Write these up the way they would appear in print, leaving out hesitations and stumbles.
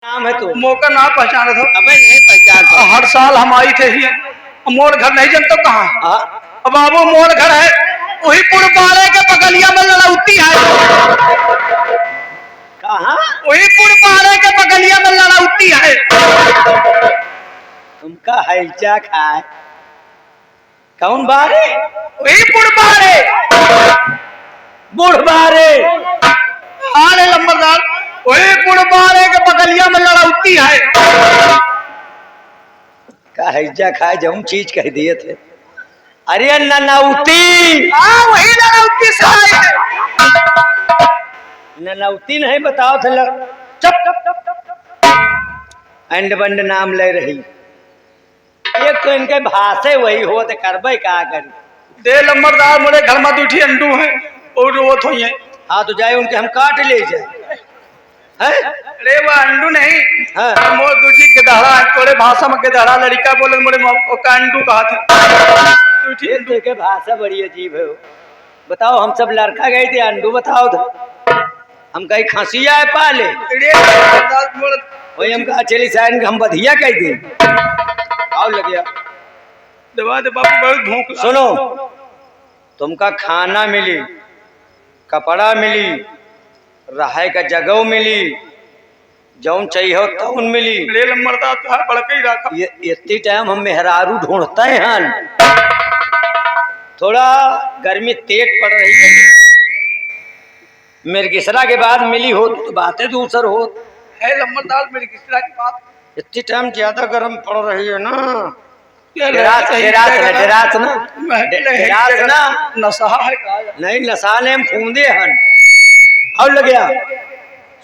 नाम है तू? मौका ना पहचाने थे। अबे नहीं पहचानता। हर साल हम आई थे ही मोर घर नहीं जानते कहाँ। अब बाबू मोर घर है वही पुरपाड़े के बगलिया में लड़ौती है। कहाँ? वही पुरपाड़े के बगलिया में लड़ौती है। तुमका हैजा खाए कौन बारे? वही पुरपाड़े बुढ़बारे। अरे लंबरदार वही पुरपाड़े के बगलिया में लड़ौती है। का हैजा खाए जौन चीज कह दिए थे। अरे ननौती। वही लड़ौती से आई है। ननौती नहीं बताओ थे चुप अंड बंड नाम ले रही। एक तो इनके भाषे वही हो तो करबे का करी। दे लंबरदार मेरे घर में दूठी अंडू है और वो तो है। हाँ तो जाए उनके हम काट ले जाए। अरे वो अंडू नहीं। हाँ। मोर दूठी गदहरा है तोरे भाषा में गदहरा लड़का बोले मोरे का अंडू कहा था। दूठी अंडू के भाषा बड़ी अजीब है। बताओ हम सब लड़का गए थे अंडू बताओ तो हम कहीं खसिया है पाले। वही हम कहा चली साइन हम बधिया कह दी। आओ लगे दबा दे बापू बहुत भूख। सुनो तुमका खाना मिली कपड़ा मिली रहे का जगह मिली जौन चाहिए हो तौन मिली। ये इतनी टाइम हम मेहरारू ढूंढते हैं। थोड़ा गर्मी तेज पड़ रही है मिर्गिसरा के बाद मिली हो तो बातें दूसर हो है लंबरदार मिर्गिसरा के बाद इतनी टाइम ज्यादा गर्म पड़ रही है ना। नशा है नहीं नशा ने हम फूंदे हन। और लग गया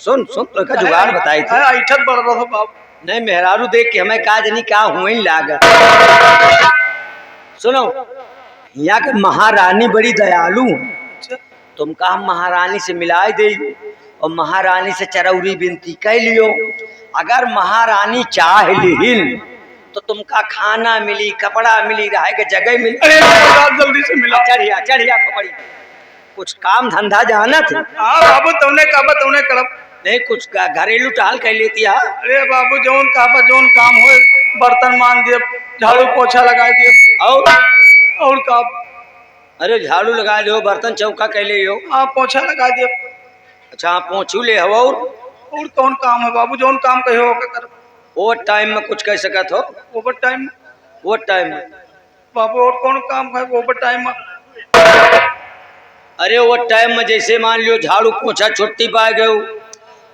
सुन सुन तो का जुगाड़ बताई थी। ऐठत बढ़ रहा था बाप। नहीं मेहरारू देख के हमें काज नहीं क्या हुए ही लाग। सुनो यहाँ के महारानी बड़ी दयालु। तुमका हम महारानी से मिलाए दे और महारानी से चरौरी बिनती कह लियो। अगर महारानी चाह लिहिल तो तुमका खाना मिली कपड़ा मिली रहे के जगह मिली। जल्दी से मिला। चढ़िया चढ़िया खबड़ी कुछ काम धंधा जाना थे। बाबू तुमने कहा तुमने करब नहीं कुछ घरेलू टाल कह लेती है। अरे बाबू जोन कहा जोन काम हो बर्तन मान दिए झाड़ू पोछा लगा दिए और का। अरे झाड़ू लगा लियो बर्तन चौका कह ले हो। हाँ पोछा लगा दिए। अच्छा हाँ पोछू ले हो और कौन काम है बाबू जोन काम कहो कर। ओवर टाइम में कुछ कह सकत हो? ओवर टाइम बाबू और कौन काम है ओवर टाइम में? अरे वो टाइम में जैसे मान लियो झाड़ू पोछा छुट्टी पा गए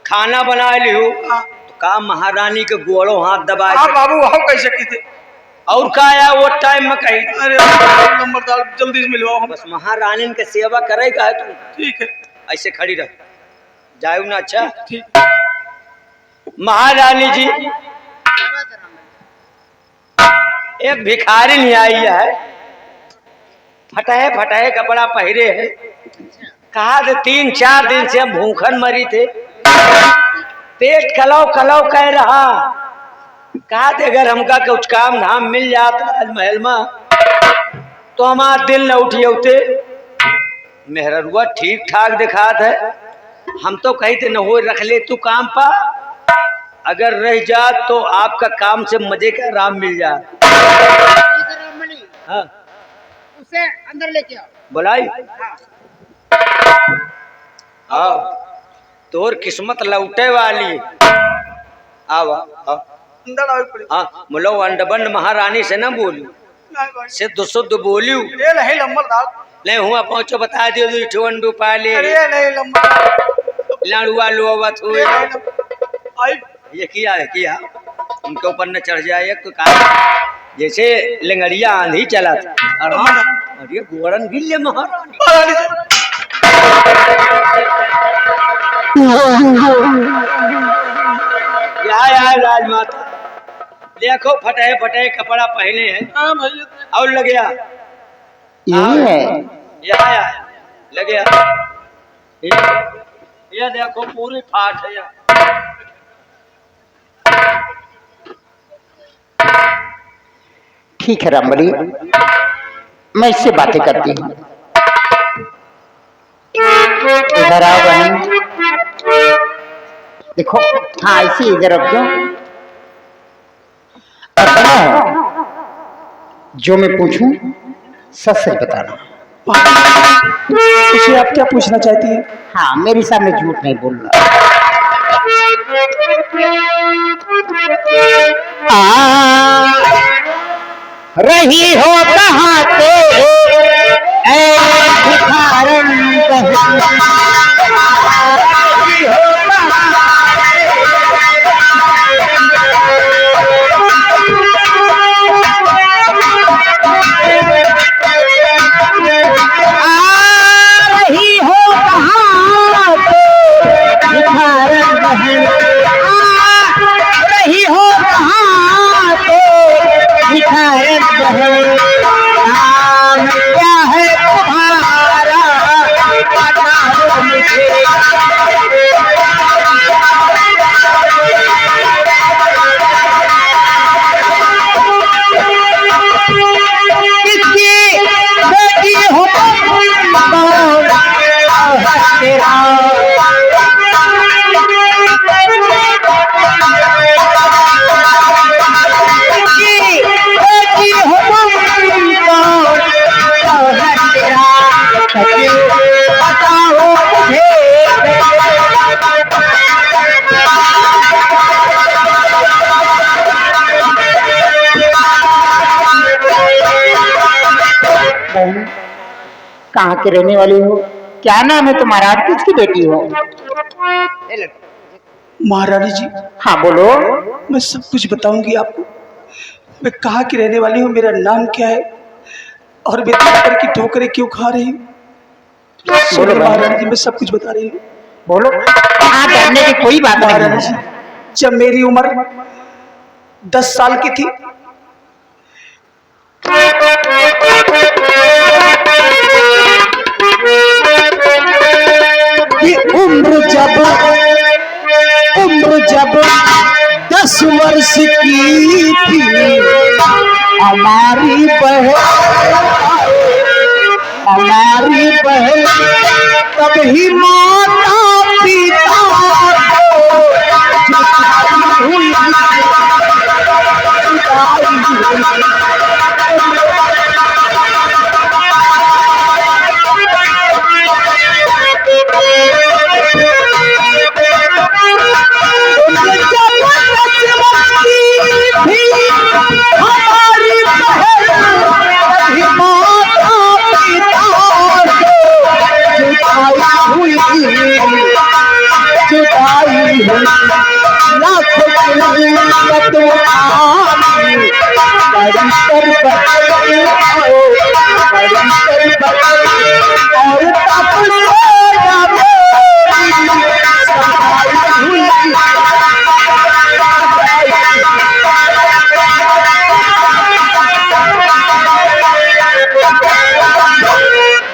खाना बना लियो तो काम महारानी के गोड़ों हाथ दबाए। बाबू वहाँ कह सकी थे और का आया वो टाइम में कही। अरे नंबरदार जल्दी से मिलवाओ। बस महारानी के सेवा करे का है तुम। ठीक है ऐसे खड़ी रह जाओ ना। अच्छा ठीक। महारानी जी एक भिखारी नहीं आई है फटाए कपड़ा पहरे है। कहा थे 3-4 दिन से हम भूखन मरी थे पेट कलौ कह रहा। कहा थे अगर हमका कुछ काम धाम मिल जाता राजमहल में तो हमारा दिल न उठी होते। मेहरुआ ठीक ठाक दिखात है हम तो कही थे न हो रख ले तू काम पा अगर रह जा तो आपका काम से मजे का आराम मिल जा। हाँ उसे अंदर लेके आओ। बोलाई आओ तोर किस्मत लौटे वाली। आओ अंदर आओ पड़ी। हाँ बोलो अंडबंड महारानी से ना बोलू सिद्ध शुद्ध बोलू। ये नहीं नंबरदार नहीं हुआ पहुंचो बता दियो ठो अंडू पाले। अरे नहीं नंबरदार लाड़ुआ लोवत हुए आई ये किया उनके ऊपर न चढ़ जाए तो काम जैसे लंगड़िया आंधी चला था। और ये गोड़न भी ले महारानी यार राजमाता देखो फटे कपड़ा पहने हैं और लग गया लग गया ये देखो पूरी फाट है। ठीक है रामबली मैं इससे बातें करती हूँ। इधर आओ बहन। देखो, हाँ ऐसे इधर रख दो। अब सुनो, जो मैं पूछूं सच सच बताना। उसे आप क्या पूछना चाहती हैं? हाँ, मेरे सामने झूठ नहीं बोलना। रही हो कहाँ पे ऐ भिखारन बहन, रही हो रही हो कहाँ पे भिखारन बहन, रही हो कहाँ पे भिखारन बहन। नाम क्या है तुम्हारा बताओ मुझे। किसकी बेटी हो तुम, कौन है तेरा। किसकी बेटी हो तुम, कौन है तेरा। सच बताओ मुझे। बहन, कहाँ के रहने वाली हो? क्या नाम है तुम्हारा? आप किसकी बेटी हो? महारानी जी, हाँ बोलो। मैं सब कुछ बताऊंगी आपको। मैं कहाँ की रहने वाली हूँ, मेरा नाम क्या है, और मैं ठोकर की ठोकरें क्यों खा रही हूँ। बोलो बहन। महारानी जी, मैं सब कुछ बता रही हूँ। बोलो, हाँ डरने की कोई बात नहीं महारानी जी, है। जब मेरी उम्र 10 साल की थी, ये उम्र जब 10 वर्ष की थी, हमारी बहन तभी माता पिता को जुदाई हुई।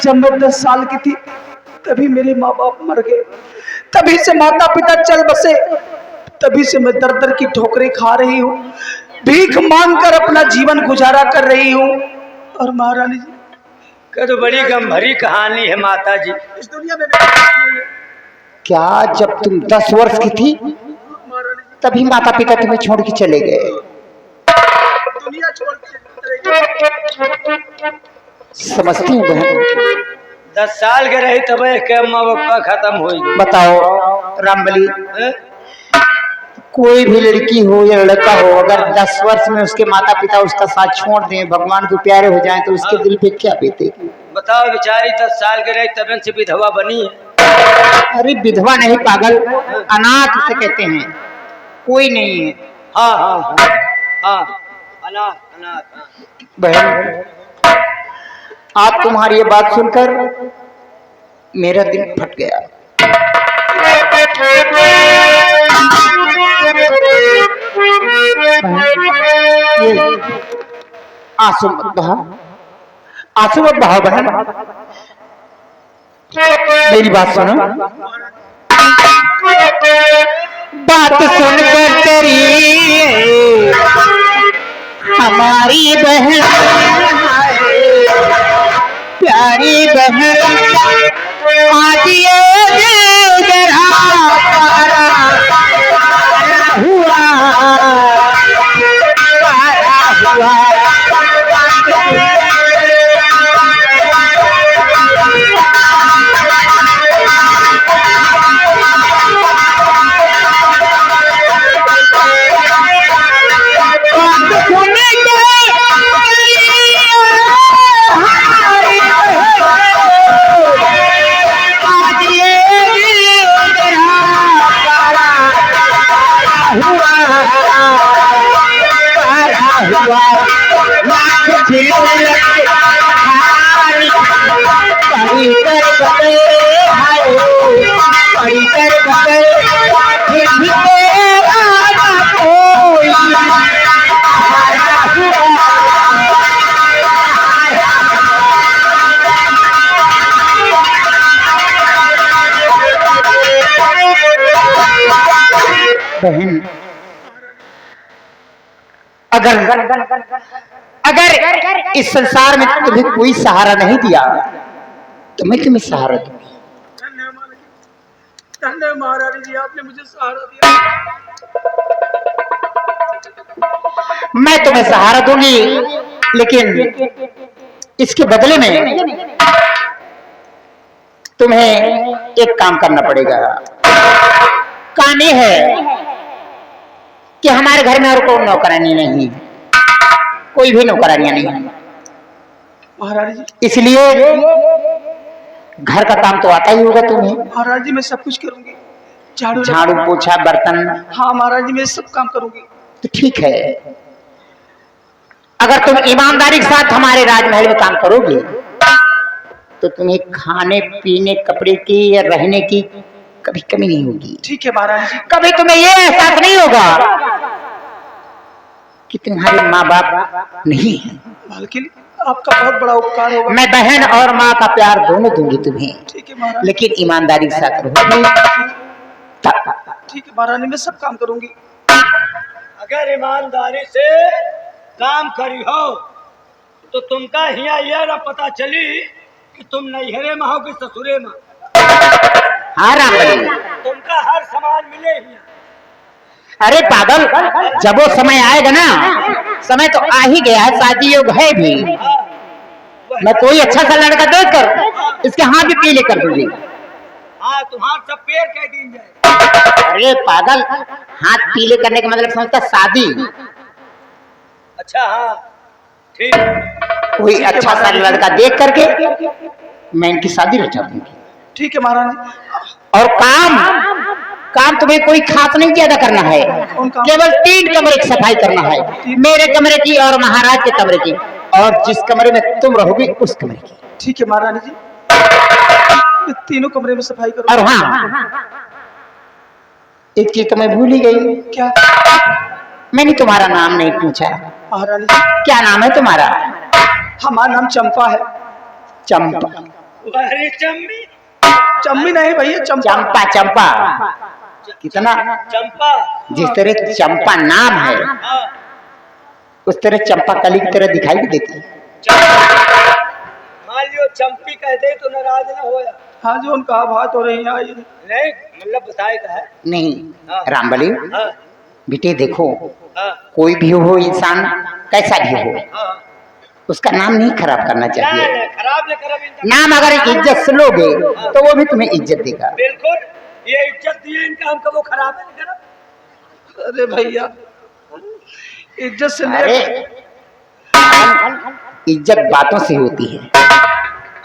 जब मैं 10 साल की थी, तभी मेरे माँ बाप मर गए। तभी से माता पिता चल बसे। तभी से मैं दर दर की ठोकरें खा रही हूँ, भीख मांगकर अपना जीवन गुजारा कर रही हूँ। और महारानी जी, तो बड़ी गंभीर कहानी है माता जी। इस दुनिया में मेरा कुछ नहीं है। क्या जब तुम 10 वर्ष की थी तभी माता पिता तुम्हें छोड़ के चले गए? दुनिया छोड़ के समझती हूँ बहन। 10 साल के रही तब के अम्मा पापा खत्म हो गए। बताओ रामबली, कोई भी लड़की हो या लड़का हो, अगर 10 वर्ष में उसके माता पिता उसका साथ छोड़ दें, भगवान को प्यारे हो जाएं, तो उसके दिल पे क्या बीतेगी? बताओ, बेचारी 10 साल के रही तब से विधवा बनी है। अरे विधवा नहीं पागल, अनाथ उसे कहते हैं, कोई नहीं है। हाँ हाँ हाँ हाँ, अनाथ अनाथ। हाँ। बहन, आज तुम्हारी ये बात सुनकर मेरा दिल फट गया। आंसू मत बहा, आंसू मत बहा बहन, मेरी बात सुनो। बात सुनकर तेरी हमारी बहन, प्यारी बहन, आज ये जरा बहन, अगर अगर इस संसार में तुम्हें कोई सहारा नहीं दिया तो मैं तुम्हें सहारा दूंगी। धन्य महारानी जी, आपने मुझे सहारा दिया। मैं तुम्हें सहारा दूंगी, लेकिन इसके बदले में तुम्हें एक काम करना पड़ेगा। काम ये है कि हमारे घर में और कोई नौकरानी नहीं, कोई भी नौकरानियां नहीं है महारानी जी। इसलिए घर का काम तो आता ही होगा तुम्हें। महाराज जी मैं सब कुछ करूंगी, झाड़ू पोछा बर्तन। हाँ महाराज जी मैं सब काम करूंगी। तो ठीक है, अगर तुम ईमानदारी के साथ हमारे राजमहल में काम करोगे तो तुम्हें खाने पीने कपड़े की या रहने की कभी कमी नहीं होगी। ठीक है महाराज जी। कभी तुम्हें ये एहसास नहीं होगा कि तुम्हारे माँ बाप नहीं है। मालकिन आपका बहुत बड़ा उपकार होगा। मैं बहन और माँ का प्यार दोनों दूंगी तुम्हें। ठीक है महाराज। लेकिन ईमानदारी के साथ रहोगे। ठीक है महारानी, मैं सब काम करूंगी। अगर ईमानदारी से काम करी हो तो तुमका हिया यह न पता चली कि तुम नैहरे में हो कि ससुरे में। हाँ रामबली, तुमका हर सामान मिले ही। अरे पागल, जब वो समय आएगा ना, समय तो आ ही गया है, शादी योग है भी। मैं कोई अच्छा सा लड़का देखकर इसके हाथ भी पीले कर दूंगी। हाँ तुम्हार सब पैर कह दी जाए। अरे पागल, हाथ पीले करने का मतलब समझता शादी। अच्छा हाँ ठीक। कोई अच्छा सा लड़का देख करके मैं इनकी शादी रचा दूंगी। ठीक है महारानी। और काम तुम्हें कोई खास नहीं ज्यादा करना है, केवल 3 कमरे की सफाई करना है, मेरे कमरे की और महाराज के कमरे की, और जिस कमरे में तुम रहोगे उस कमरे की। ठीक है महारानी जी, मैं तीनों कमरे में सफाई करूंगा। और हाँ, एक चीज तो मैं भूल ही गई। क्या? मैंने तुम्हारा नाम नहीं पूछा। महारानी जी क्या नाम है तुम्हारा? हमारा नाम चंपा है। चंपा? अरे चम्मी। चम्मी नहीं भैया, चंपा। चंपा चंपा कितना चंपा। जिस तरह चंपा नाम है हाँ। उस तरह चंपा कली की तरह दिखाई भी देती है। मान लियो चंपी कहते तो नाराज न होया। हाँ जो उनका बात हो रही है नहीं मतलब बताए का है नहीं हाँ। रामबली हाँ। बेटे देखो, हाँ। कोई भी हो इंसान कैसा भी हो, हाँ। उसका नाम नहीं खराब करना चाहिए। नहीं, खराब नहीं करब। नाम अगर इज्जत से लोगे तो वो भी तुम्हें इज्जत देगा। बिल्कुल, ये इज्जत दिए इनका, हम कबो खराब नहीं करब। अरे भैया इज्जत से अरे इज्जत बातों से होती है।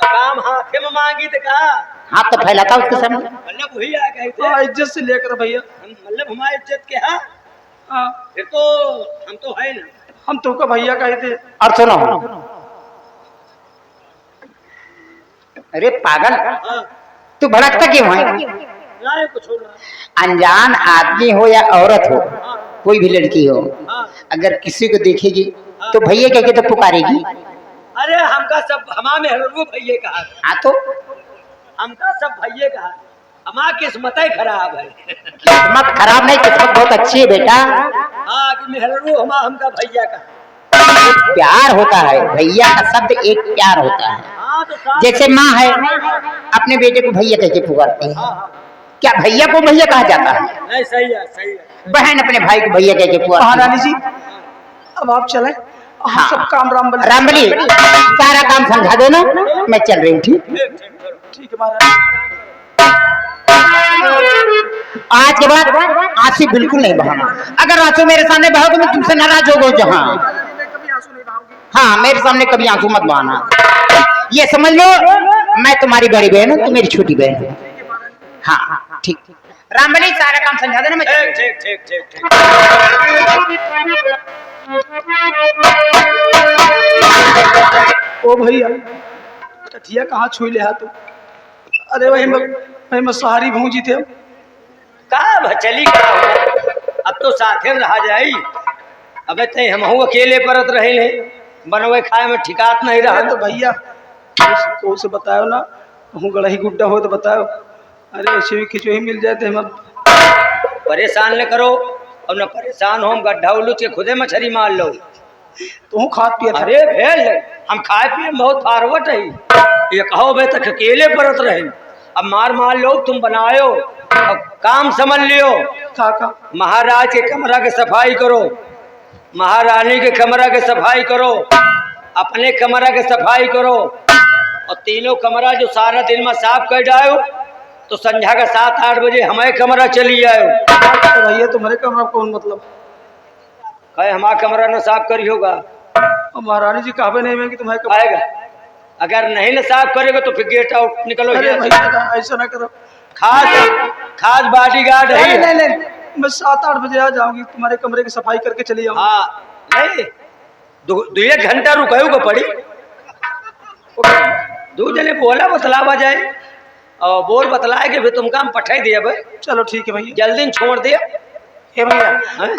काम हाथे में मांगी तो कहा हाथ तो फैलाता उसके सामने। मतलब वही आ गए थे। हाँ इज्जत से लेकर भैया। मतलब हमारी इज्जत के हाँ हाँ फिर तो हम तो है ना। हम तुमको भैया कहे थे। और सुनो, अरे पागल, हाँ। तू भड़कता क्यों है? नहीं कुछ हो रहा। अनजान आदमी हो या औरत हो, हाँ। कोई भी लड़की हो, हाँ। अगर किसी को देखेगी तो भैया कह के तो पुकारेगी। अरे हमका सब हमा में हरू भैये कहा। हाँ तो हमका सब भैये कहा। हमारा किस्मत ही खराब है। किस्मत खराब नहीं, किस्मत बहुत अच्छी है बेटा। हाँ कि मेहरू हमका भैया का प्यार होता है, भैया का शब्द एक प्यार होता है। हाँ तो साथ। जैसे माँ है अपने बेटे को भैया कह के पुकारती है, हाँ। क्या भैया को भैया कहा जाता है? नहीं सही है सही है। बहन अपने भाई को भैया कह के पुकारती है। महारानी जी अब आप चलें, हाँ सब काम रामबली रामबली सारा काम समझा देना, मैं चल रही हूँ। ठीक ठीक है महाराज। आज के बाद आंसू बिल्कुल नहीं बहाना। अगर आंसू मेरे सामने बहाओगे मैं तुमसे नाराज हो गो। जहाँ हाँ मेरे सामने कभी आंसू मत बहाना। ये समझ लो मैं तुम्हारी बड़ी बहन हूँ, तुम मेरी छोटी बहन हो। हाँ ठीक। रामबली सारा काम समझा देना, मैं ठीक ठीक ठीक ठीक। ओ भैया टठिया कहाँ छुई ले तू? अरे वही मैं सहारी भूंजी थे। का चली का अब तो साथे में रहा जाई। अबे ते हम अकेले परत रहे ले बनवे खाए में ठिकात नहीं रहा। तो भैया को से बताओ ना, हूँ गड़ही गुड्डा हो तो बताओ। अरे ऐसे भी खिचड़ी मिल जाए तो हम परेशान न करो। अब न परेशान हो, हम गड्ढा उलूच के खुदे मछली मार लो। तू खाद पिए। अरे भेल हम खाए पिए बहुत फारवट है। ये कहो बे तक अकेले परत रहे, अब मार लो तुम बनायो। अब काम समझ लियो। का महाराज के कमरा के सफाई करो, महारानी के कमरा के सफाई करो, अपने कमरा के सफाई करो, और तीनों कमरा जो सारा दिन में साफ कर जाओ तो संध्या का 7-8 बजे हमारे कमरा चली आयो। तो भैया तुम्हारे कमरा कौन मतलब कहे हमारा कमरा न साफ करी होगा। और महारानी जी कहवे नहीं में कि तुम्हारे कमरा आएगा, अगर नहीं न साफ करेगा तो फिर गेट आउट निकलो। अरे भैया ऐसा ना करो। खास बॉडीगार्ड है। नहीं मैं 7-8 बजे आ जाऊंगी, तुम्हारे कमरे की सफाई करके चली जाऊंगी। हाँ नहीं 2-1 घंटा रुकायो पड़ी। दो जने बोला बतलावा जाए और बोल बतलाए के फिर तुम काम पठाई दिया भाई। चलो ठीक है भैया, जल्दी छोड़ दिया। हे भैया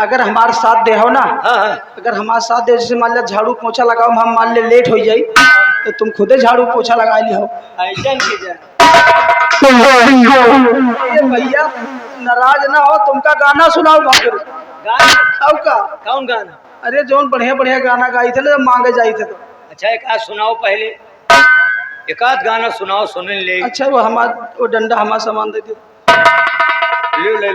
अगर हमारे साथ दे हो ना, हाँ अगर हमारे साथ दे, जैसे मान लिया झाड़ू पोछा लगाओ, हम मान ले लेट हो जाई तो तुम खुदे झाड़ू पोछा लगा ली हो। ऐसा की जाए। भैया नाराज ना हो, तुमका गाना सुनाओ भागर। गाना का कौन गाना? अरे जोन बढ़िया गाना गाई थे ना, मांगे जाई थे तो। अच्छा एक आध सुनाओ पहले, एक आध गाना सुनाओ सुन ले। अच्छा वो डंडा हमारा सामान दे दो। ले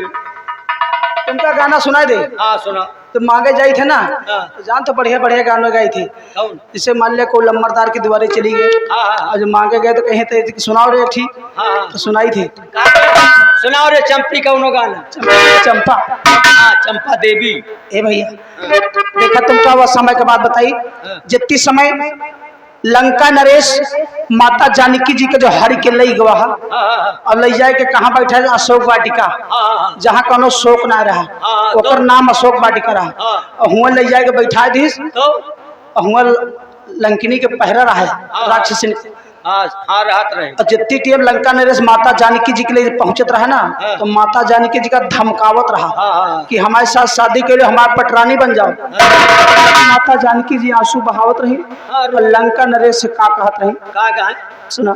तुमका गाना सुनाई दे। हाँ सुना। तो मांगे जाई थे ना, हाँ। तो जान तो बढ़िया गाना गाई थी। कौन? जिसे मान लिया कोई लम्बरदार की दुआरे चली गए, हाँ और जब मांगे गए तो कहीं तो सुनाओ रे ठीक। हाँ तो सुनाई थी सुनाओ रे चंपी कौनो गाना। चंपा। हाँ चंपा देवी। ए भैया देखा तुमका वह समय के बाद बताई, जितनी समय लंका नरेश माता जानकी जी के जो हरि के लई गवा और ले जाए के कहाँ बैठा है? अशोक वाटिका, जहाँ कोनो शोक ना रहा, ओकर नाम अशोक वाटिका रहा। और हुआ ले जाए के बैठा दीस तो हुआ लंकिनी के पहरा रहा राक्षसी। हाँ राहत रहे। और जितनी टीम लंका नरेश माता जानकी जी के लिए पहुंचत रहा ना, तो माता जानकी जी का धमकावत रहा कि हमारे साथ शादी के लिए हमारे पटरानी बन जाओ। माता जानकी जी आंसू बहावत रही और लंका नरेश से का कहत रही। का कहा? सुना।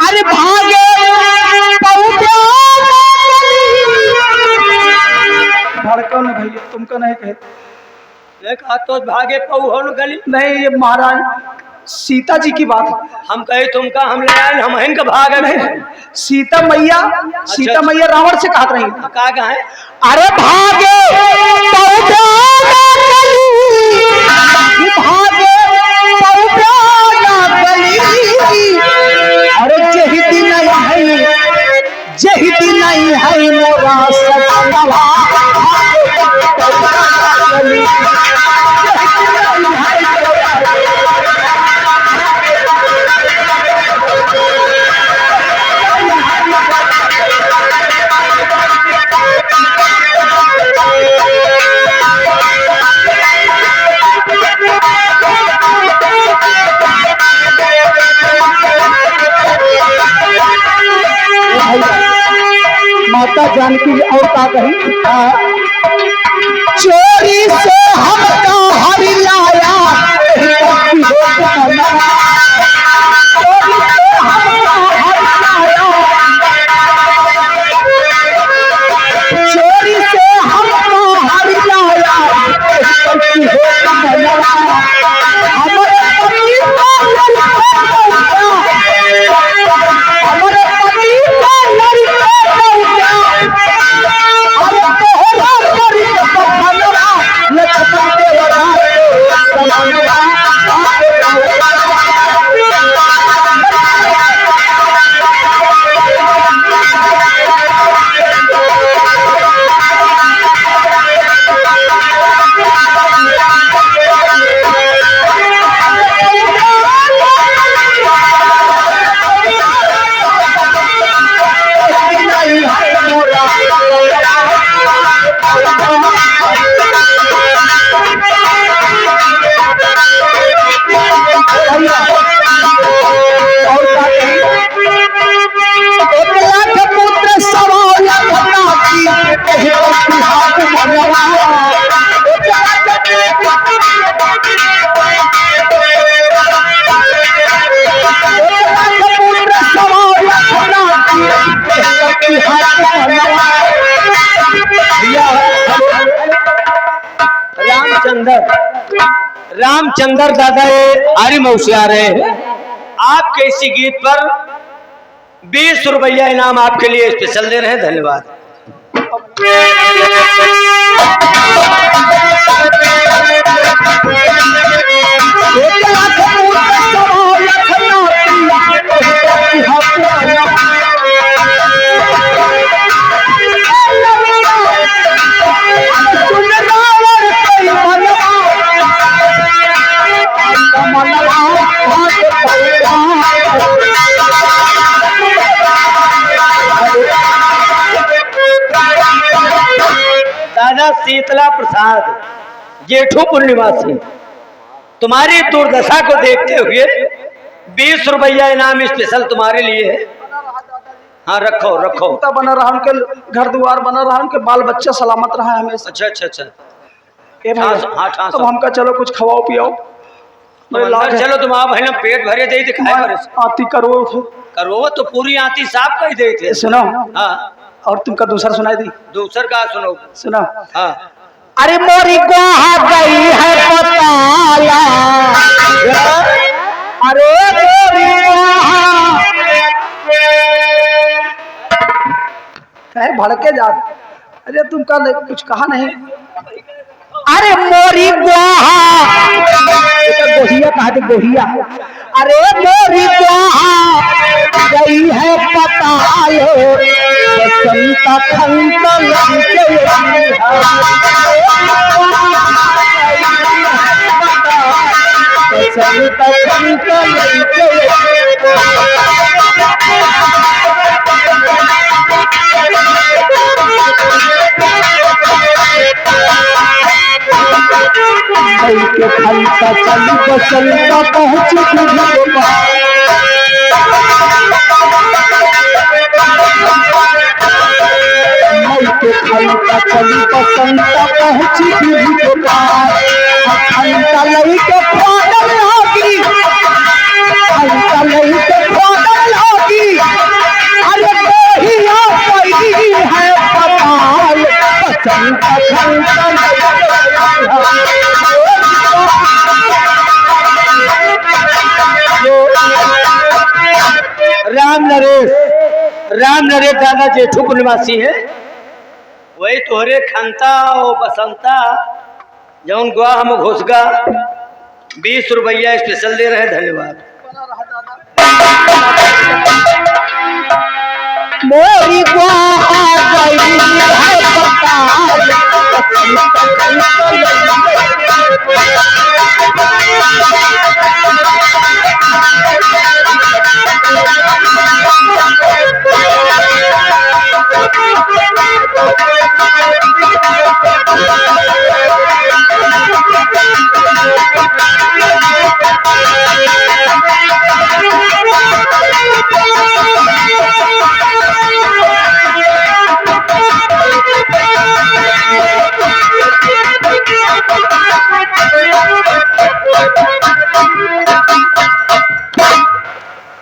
अरे भागे भड़का न भैया, तुमका नहीं कहे। तो भागे पऊ गली नहीं, ये महाराज सीता जी की बात है। हम कहे तुमका हम ले आए, हम हिंक भाग नहीं, सीता मैया रावण से कहत रही। का कहा है? अरे भागे अरे जही दिन नहीं है मोरा सदा माता जानकी और का कही, चोरी से हमका हरि लाया, चोरी से हमका हरि लाया, और क्या कही? एक लाख पुत्र सवाल नाती कहे कि हाथ मनवा एक लाख पुत्र सवाल नाती कहे कि हाथ मनवा। भैया रामचंद्र दादा ये आरी मौसी आ रहे हैं आपके इसी गीत पर 20 रुपया इनाम आपके लिए स्पेशल दे रहे हैं। धन्यवाद। एक लाख पुत्र सवाल नाती कहे कि हाथ मनवा। सुन रावण कई मनवा कमलवा हाथ दादा शीतला प्रसाद जेठूपुर निवासी तुम्हारी दुर्दशा को देखते हुए 20 रुपया इनाम स्पेशल तुम्हारे लिए है। हाँ रखो रखो। कुत्ता बना रहा उनके घर द्वार बना रहा उनके बाल बच्चा सलामत रहा है हमेशा। अच्छा अच्छा अच्छा। ए भैया, हाँ ठास अब हमका चलो कुछ खवाओ पियाओ। मेरे लाग है। चलो तुम आप है ना पेट भरे दे दिखाए आती करो करो तो पूरी आती साफ कर दे थे। सुनो हाँ और तुमका दूसरा सुनाई दी। दूसर का सुनो। सुनो हाँ अरे मोरी गुहा गई है पताला अरे मोरी गुहा भड़के जा। अरे तुम कल कुछ कहा नहीं। अरे मोरी गुहा गोहिया कहा थे गोहिया। अरे मोरी गुहा गई है पतालो बसंता खंता लंके बसंता खंता लंके के खंता चली बसंता पहुंची के खंता चली बसंता पहुंची के पार खंता लई के पागल होगी खंता लई के पागल होगी। अरे गोहिया पड़ी है पताल बसंता खंता राम नरेश दादा जेठूपुर निवासी है वही तोहरे खंता और बसंता जौन गुआ हम घोषगा 20 रुपया स्पेशल दे रहे हैं। धन्यवाद। मोरी गुआ गई है पताल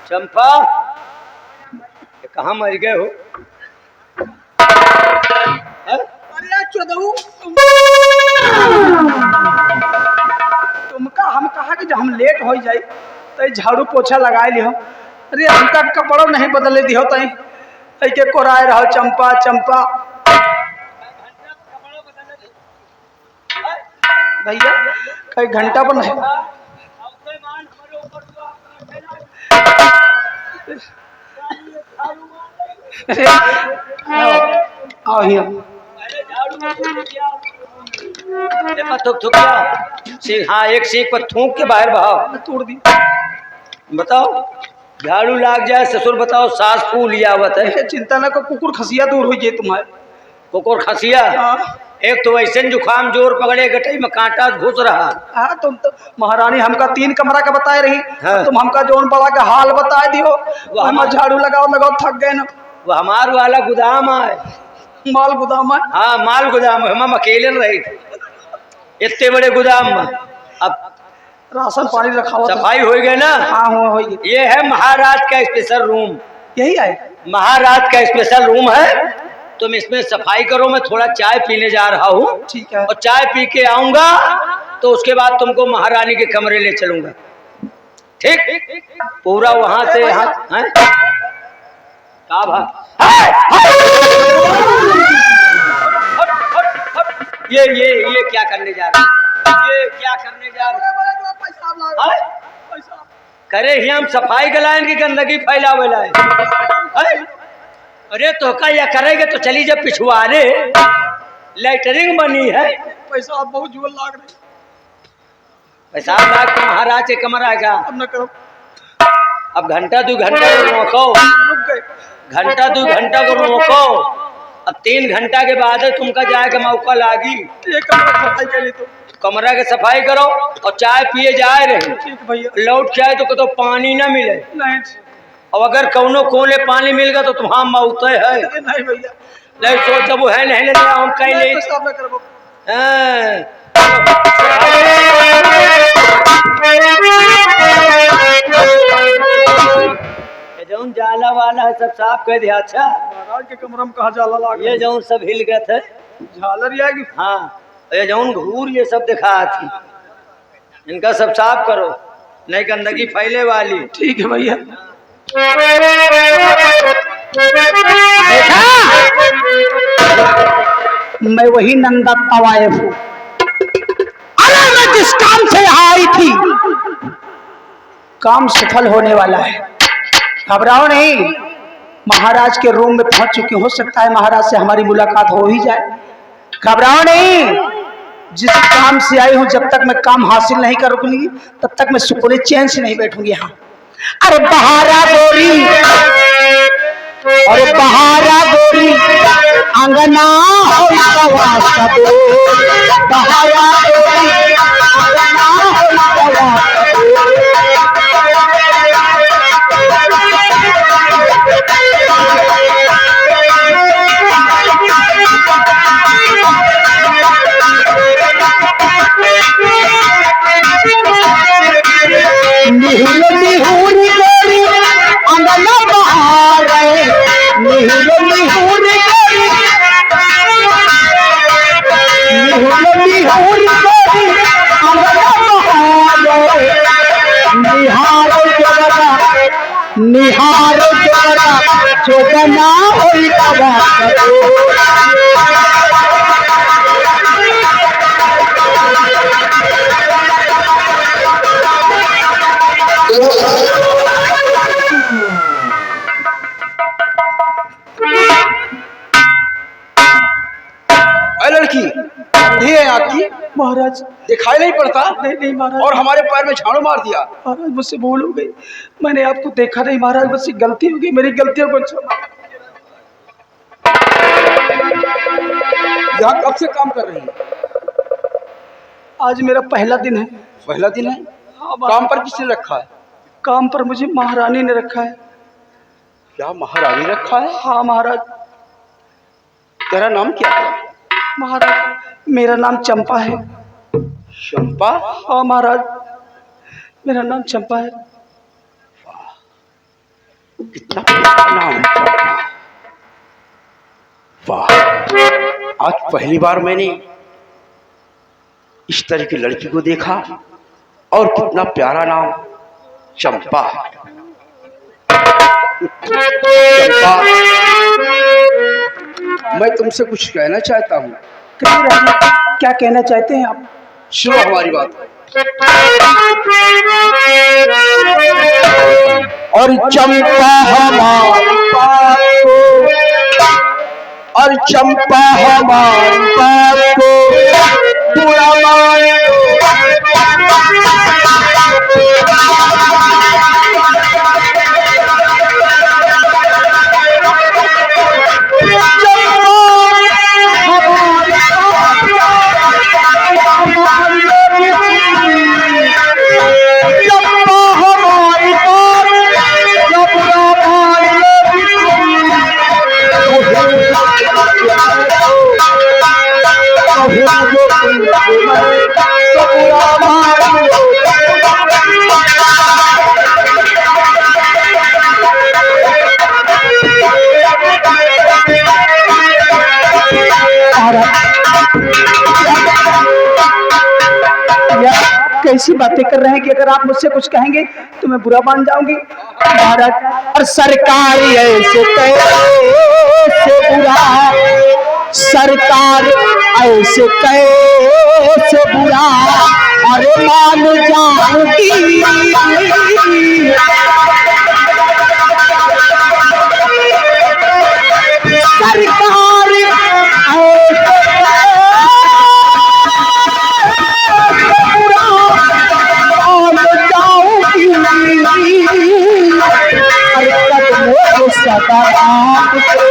चंपा कहाँ मर गए हो? तुमका हम कहा कि जब हम लेट हो जाए तो झाड़ू पोछा लगाए लिहो। अरे हमका कपड़ों नहीं बदले दिहो तई के कोराए रहो चंपा चंपा। भैया कई घंटा पर नहीं आओ हिया हाँ एक सीख पर थूक के बाहर बहाओ तोड़ दी। बताओ झाड़ू लाग जाए ससुर बताओ सास फूल लियावत है। चिंता न को कुकुर खसिया दूर हो जाए तुम्हारे कुकुर खसिया हाँ। एक तो वैसे जुखाम जोर पकड़े, गटई में कांटा घुस रहा। हाँ तुम तो महारानी हमका 3 कमरा का बताए रही। हाँ। तुम हमका जोन बड़ा का हाल बताए दियो। हम झाड़ू लगाओ लगाओ थक गए ना। वो हमार वाला गोदाम है। माल गोदाम है। हाँ माल गोदाम है, हम अकेले न रहे थे इतने बड़े गोदाम में। अब राशन पानी रखा हुआ था। सफाई हो गई ना। हाँ हो गई। ये है महाराज का स्पेशल रूम। यही है महाराज का स्पेशल रूम है। तुम इसमें सफाई करो, मैं थोड़ा चाय पीने जा रहा हूँ। ठीक है। और चाय पी के आऊंगा तो उसके बाद तुमको महारानी के कमरे ले चलूंगा। ठीक? पूरा वहां से यहाँ हैं? का भा? ये क्या करने जा रहा है? ये क्या करने जा रहा है? करे ही हम सफाई गलाएं की गंदगी फैलावे लाए। अरे तो का या करेंगे तो चली जब पिछवाड़े लेटरिंग बनी है। पैसा आप बहुत जुगल लाग रहे। पैसा लाग तो महाराज के कमरा है का? अब न करो। अब घंटा 2 घंटा को रोको, रुक गए। घंटा 2 घंटा को रोको। अब 3 घंटा के बाद तुमका जाए के मौका लागी। ये कमरा सफाई कर ली तो कमरा के सफाई करो और चाय पिए जाए रहे। ठीक भैया। लौट के आए तो पानी ना मिले। नहीं और अगर कौनो कोने पानी मिल गया तो तुम्हारा मौत है। नहीं भैया। नहीं सोच वो है नहीं ले हम कहीं ले। पेशाब न करबो। ये जौन जाला वाला है सब साफ कर दिया। अच्छा महाराज के कमरा में कहा जाला लाग। ये जौन सब हिल गए थे। झालर आएगी। हाँ ये जौन घूर ये सब दिखा थी, इनका सब साफ करो, नहीं गंदगी फैले वाली। ठीक है भैया। मैं वही नंदा तवायफ हूँ। अरे मैं जिस काम से यहाँ आई थी काम सफल होने वाला है। घबराओ नहीं। महाराज के रूम में पहुंच चुकी, हो सकता है महाराज से हमारी मुलाकात हो ही जाए। घबराओ नहीं। जिस काम से आई हूं जब तक मैं काम हासिल नहीं करूंगी तब तक मैं सुकून चैन से नहीं बैठूंगी यहाँ। अरे बहारा गोरी, अरे बहारा गोरी अंगना हो वास्ता दो। बहारा गोरी अंगना हो वास्ता दो। निहुर निहुर गोरी अंगना बहारे। निहुर निहुर गोरी, निहुर निहुर गोरी अंगना बहारे। निहारो जगरा, निहारो जगरा जो बना होई बाबा। लड़की ये है आपकी? महाराज दिखाई नहीं पड़ता। नहीं महाराज। और हमारे पैर में झाड़ू मार दिया। महाराज मुझसे भूल हो गई। मैंने आपको देखा नहीं महाराज, मुझसे गलती हो गई। मेरी गलतियों को क्षमा। यहाँ कब से काम कर रही है? आज मेरा पहला दिन है। पहला दिन है? हाँ, काम पर किसने रखा है? काम पर मुझे महारानी ने रखा है। क्या महारानी रखा है? हाँ महाराज। तेरा नाम क्या है? महाराज मेरा नाम चंपा है। चंपा? हाँ महाराज मेरा नाम चंपा है। कितना प्यारा नाम है चंपा। वाह, आज पहली बार मैंने इस तरह की लड़की को देखा। और कितना प्यारा नाम चंपा। चंपा, मैं तुमसे कुछ कहना चाहता हूँ। क्या कहना चाहते हैं आप? सुनो हमारी बात। और चंपा हमारी बात को, और चंपा हमारी बात को बुरा मान कैसी बातें कर रहे हैं कि अगर आप मुझसे कुछ कहेंगे तो मैं बुरा मान जाऊंगी। भारत और सरकारी ऐसे कैसे बुरा, सरकार ऐसे कैसे बुरा, अरे मान जाऊंगी। सरकार सदा आपको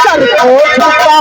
सर को झुका